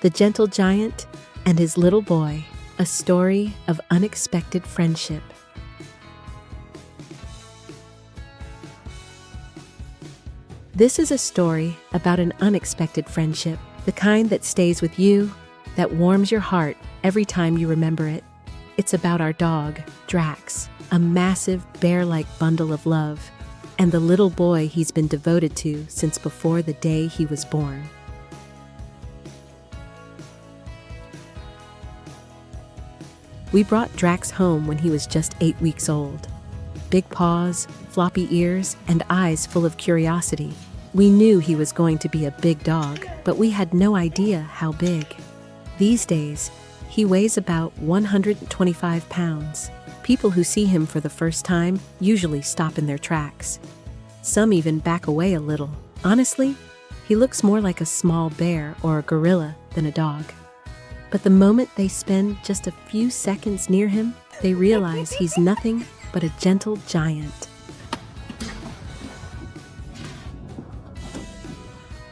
The Gentle Giant and His Little Boy, a story of unexpected friendship. This is a story about an unexpected friendship, the kind that stays with you, that warms your heart every time you remember it. It's about our dog, Drax, a massive bear-like bundle of love, and the little boy he's been devoted to since before the day he was born. We brought Drax home when he was just 8 weeks old. Big paws, floppy ears, and eyes full of curiosity. We knew he was going to be a big dog, but we had no idea how big. These days, he weighs about 125 pounds. People who see him for the first time usually stop in their tracks. Some even back away a little. Honestly, he looks more like a small bear or a gorilla than a dog. But the moment they spend just a few seconds near him, they realize he's nothing but a gentle giant.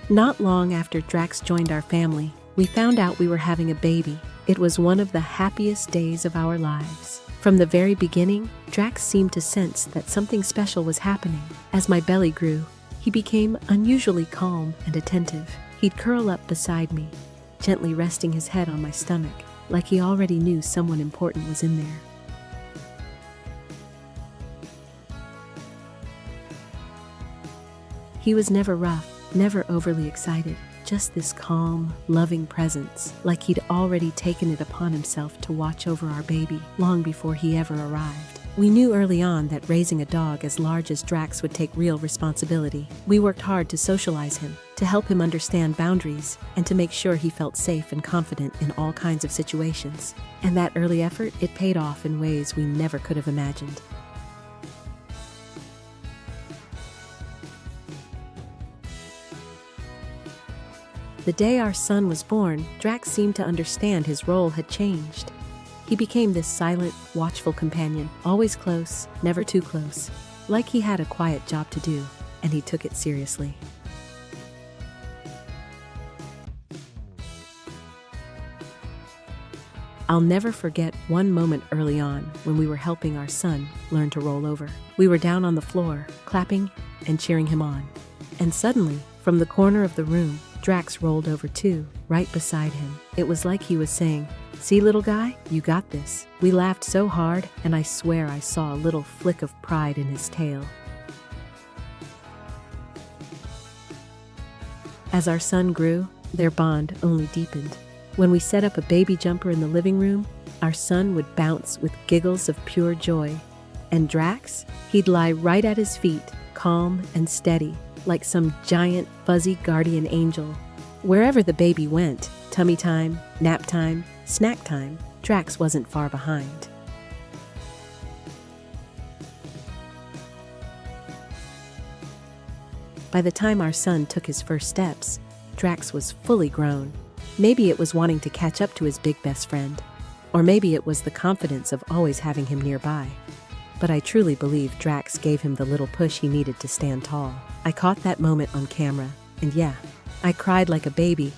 Not long after Drax joined our family, we found out we were having a baby. It was one of the happiest days of our lives. From the very beginning, Drax seemed to sense that something special was happening. As my belly grew, he became unusually calm and attentive. He'd curl up beside me, gently resting his head on my stomach, like he already knew someone important was in there. He was never rough, never overly excited, just this calm, loving presence, like he'd already taken it upon himself to watch over our baby long before he ever arrived. We knew early on that raising a dog as large as Drax would take real responsibility. We worked hard to socialize him, to help him understand boundaries, and to make sure he felt safe and confident in all kinds of situations. And that early effort, it paid off in ways we never could have imagined. The day our son was born, Drax seemed to understand his role had changed. He became this silent, watchful companion, always close, never too close, like he had a quiet job to do, and he took it seriously. I'll never forget one moment early on when we were helping our son learn to roll over. We were down on the floor, clapping and cheering him on. And suddenly, from the corner of the room, Drax rolled over too, right beside him. It was like he was saying, "See, little guy, you got this." We laughed so hard, and I swear I saw a little flick of pride in his tail. As our son grew, their bond only deepened. When we set up a baby jumper in the living room, our son would bounce with giggles of pure joy. And Drax, he'd lie right at his feet, calm and steady, like some giant, fuzzy guardian angel. Wherever the baby went, tummy time, nap time, snack time, Drax wasn't far behind. By the time our son took his first steps, Drax was fully grown. Maybe it was wanting to catch up to his big best friend, or maybe it was the confidence of always having him nearby. But I truly believe Drax gave him the little push he needed to stand tall. I caught that moment on camera, and yeah, I cried like a baby.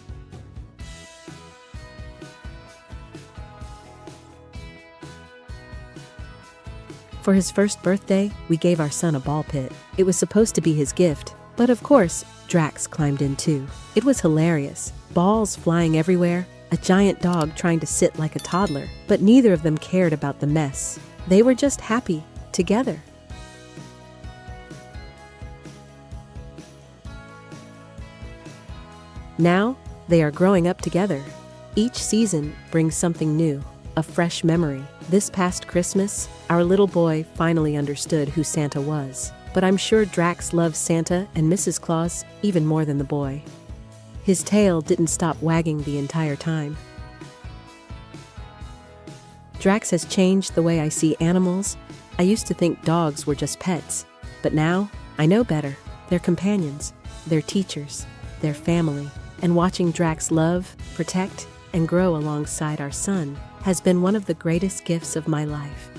For his first birthday, we gave our son a ball pit. It was supposed to be his gift, but of course, Drax climbed in too. It was hilarious. Balls flying everywhere, a giant dog trying to sit like a toddler, but neither of them cared about the mess. They were just happy, together. Now, they are growing up together. Each season brings something new, a fresh memory. This past Christmas, our little boy finally understood who Santa was. But I'm sure Drax loves Santa and Mrs. Claus even more than the boy. His tail didn't stop wagging the entire time. Drax has changed the way I see animals. I used to think dogs were just pets, but now I know better. They're companions, they're teachers, they're family. And watching Drax love, protect, and grow alongside our son has been one of the greatest gifts of my life.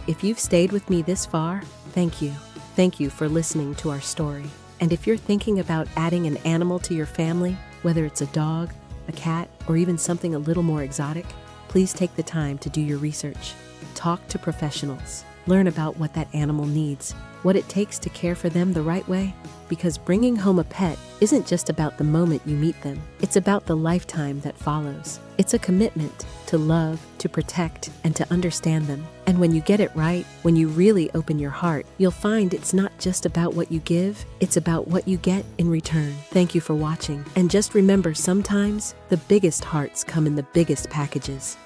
If you've stayed with me this far, thank you. Thank you for listening to our story. And if you're thinking about adding an animal to your family, whether it's a dog, a cat, or even something a little more exotic, please take the time to do your research. Talk to professionals. Learn about what that animal needs, what it takes to care for them the right way. Because bringing home a pet isn't just about the moment you meet them. It's about the lifetime that follows. It's a commitment to love, to protect, and to understand them. And when you get it right, when you really open your heart, you'll find it's not just about what you give, it's about what you get in return. Thank you for watching. And just remember, sometimes the biggest hearts come in the biggest packages.